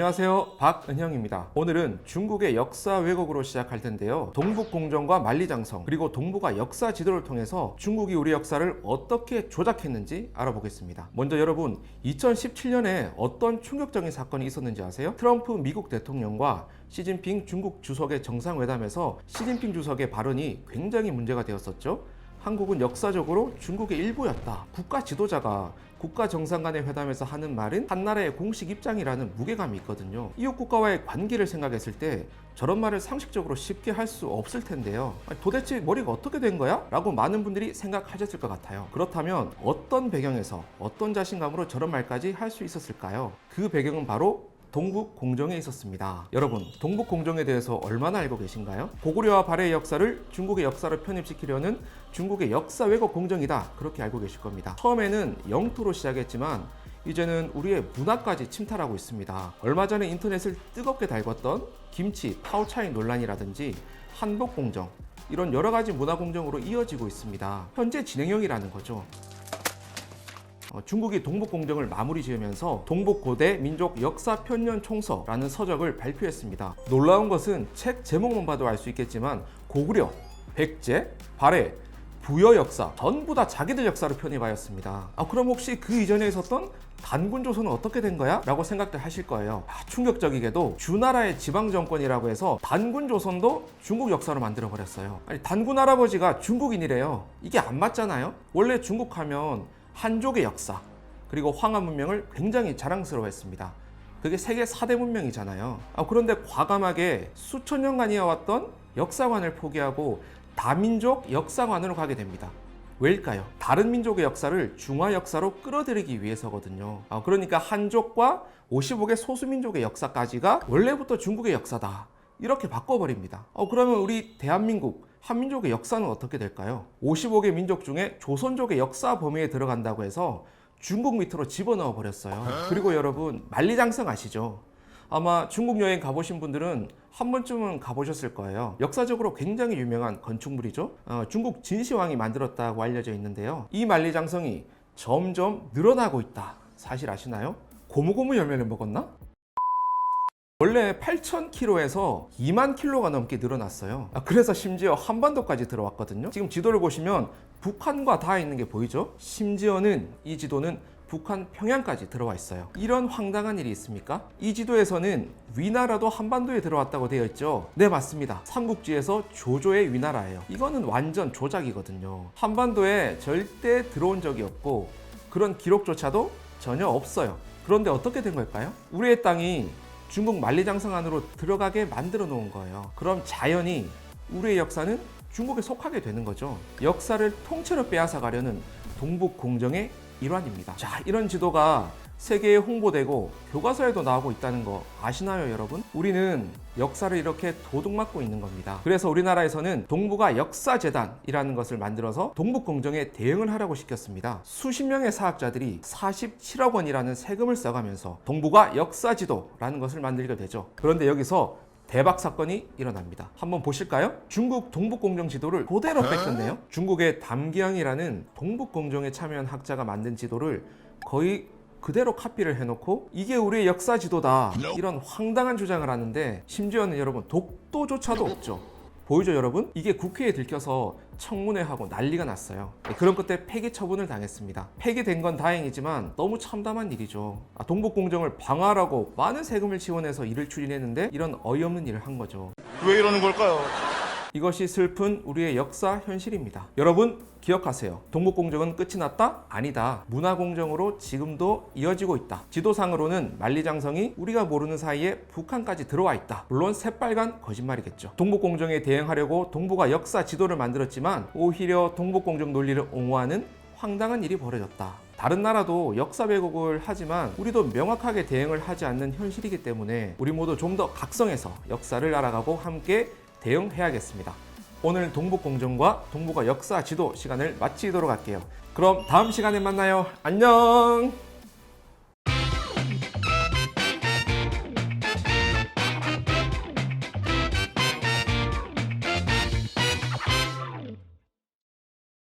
안녕하세요, 박은형입니다. 오늘은 중국의 역사 왜곡으로 시작할 텐데요. 동북공정과 만리장성 그리고 동북아 역사 지도를 통해서 중국이 우리 역사를 어떻게 조작했는지 알아보겠습니다. 먼저 여러분, 2017년에 어떤 충격적인 사건이 있었는지 아세요? 트럼프 미국 대통령과 시진핑 중국 주석의 정상회담에서 시진핑 주석의 발언이 굉장히 문제가 되었었죠. 한국은 역사적으로 중국의 일부였다. 국가 지도자가 국가 정상 간의 회담에서 하는 말은 한 나라의 공식 입장이라는 무게감이 있거든요. 이웃 국가와의 관계를 생각했을 때 저런 말을 상식적으로 쉽게 할 수 없을 텐데요. 도대체 머리가 어떻게 된 거야? 라고 많은 분들이 생각하셨을 것 같아요. 그렇다면 어떤 배경에서 어떤 자신감으로 저런 말까지 할 수 있었을까요? 그 배경은 바로 동북공정에 있었습니다. 여러분, 동북공정에 대해서 얼마나 알고 계신가요? 고구려와 발해의 역사를 중국의 역사로 편입시키려는 중국의 역사 왜곡 공정이다, 그렇게 알고 계실 겁니다. 처음에는 영토로 시작했지만 이제는 우리의 문화까지 침탈하고 있습니다. 얼마 전에 인터넷을 뜨겁게 달궜던 김치, 타오차이 논란이라든지 한복공정, 이런 여러 가지 문화공정으로 이어지고 있습니다. 현재 진행형이라는 거죠. 중국이 동북공정을 마무리 지으면서 동북고대 민족 역사 편년 총서라는 서적을 발표했습니다. 놀라운 것은 책 제목만 봐도 알 수 있겠지만 고구려, 백제, 발해, 부여 역사 전부 다 자기들 역사로 편입하였습니다. 그럼 혹시 그 이전에 있었던 단군조선은 어떻게 된 거야? 라고 생각들 하실 거예요. 충격적이게도 주나라의 지방정권이라고 해서 단군조선도 중국 역사로 만들어버렸어요. 아니, 단군 할아버지가 중국인이래요. 이게 안 맞잖아요. 원래 중국하면 한족의 역사 그리고 황하 문명을 굉장히 자랑스러워했습니다. 그게 세계 4대 문명이잖아요. 그런데 과감하게 수천 년간 이어왔던 역사관을 포기하고 다민족 역사관으로 가게 됩니다. 왜일까요? 다른 민족의 역사를 중화 역사로 끌어들이기 위해서거든요. 그러니까 한족과 55개 소수민족의 역사까지가 원래부터 중국의 역사다, 이렇게 바꿔버립니다. 그러면 우리 대한민국 한민족의 역사는 어떻게 될까요? 55개 민족 중에 조선족의 역사 범위에 들어간다고 해서 중국 밑으로 집어넣어 버렸어요. 그리고 여러분, 만리장성 아시죠? 아마 중국 여행 가보신 분들은 한 번쯤은 가보셨을 거예요. 역사적으로 굉장히 유명한 건축물이죠. 중국 진시황이 만들었다고 알려져 있는데요. 이 만리장성이 점점 늘어나고 있다. 사실 아시나요? 고무고무 열매를 먹었나? 원래 8,000km에서 2만 km가 넘게 늘어났어요. 그래서 심지어 한반도까지 들어왔거든요. 지금 지도를 보시면 북한과 닿아 있는 게 보이죠? 심지어는 이 지도는 북한 평양까지 들어와 있어요. 이런 황당한 일이 있습니까? 이 지도에서는 위나라도 한반도에 들어왔다고 되어 있죠. 네, 맞습니다. 삼국지에서 조조의 위나라예요. 이거는 완전 조작이거든요. 한반도에 절대 들어온 적이 없고 그런 기록조차도 전혀 없어요. 그런데 어떻게 된 걸까요? 우리의 땅이 중국 만리장성 안으로 들어가게 만들어 놓은 거예요. 그럼 자연히 우리의 역사는 중국에 속하게 되는 거죠. 역사를 통째로 빼앗아 가려는 동북공정의 일환입니다. 자, 이런 지도가 세계에 홍보되고 교과서에도 나오고 있다는 거 아시나요, 여러분? 우리는 역사를 이렇게 도둑맞고 있는 겁니다. 그래서 우리나라에서는 동북아 역사재단이라는 것을 만들어서 동북공정에 대응을 하라고 시켰습니다. 수십 명의 사학자들이 47억 원이라는 세금을 써가면서 동북아 역사지도라는 것을 만들게 되죠. 그런데 여기서 대박 사건이 일어납니다. 한번 보실까요? 중국 동북공정 지도를 그대로 뺏겼네요. 중국의 담기영이라는 동북공정에 참여한 학자가 만든 지도를 거의 그대로 카피를 해놓고 이게 우리의 역사 지도다, 이런 황당한 주장을 하는데 심지어는 여러분 독도조차도 없죠. 보이죠 여러분? 이게 국회에 들켜서 청문회하고 난리가 났어요. 그런 끝에 폐기 처분을 당했습니다. 폐기된 건 다행이지만 너무 참담한 일이죠. 동북공정을 방어하라고 많은 세금을 지원해서 일을 추진했는데 이런 어이없는 일을 한 거죠. 왜 이러는 걸까요? 이것이 슬픈 우리의 역사 현실입니다. 여러분 기억하세요. 동북공정은 끝이 났다? 아니다. 문화공정으로 지금도 이어지고 있다. 지도상으로는 만리장성이 우리가 모르는 사이에 북한까지 들어와 있다. 물론 새빨간 거짓말이겠죠. 동북공정에 대응하려고 동북아 역사 지도를 만들었지만 오히려 동북공정 논리를 옹호하는 황당한 일이 벌어졌다. 다른 나라도 역사 왜곡을 하지만 우리도 명확하게 대응을 하지 않는 현실이기 때문에 우리 모두 좀 더 각성해서 역사를 알아가고 함께 대응해야겠습니다. 오늘 동북공정과 동북아 역사 지도 시간을 마치도록 할게요. 그럼 다음 시간에 만나요. 안녕!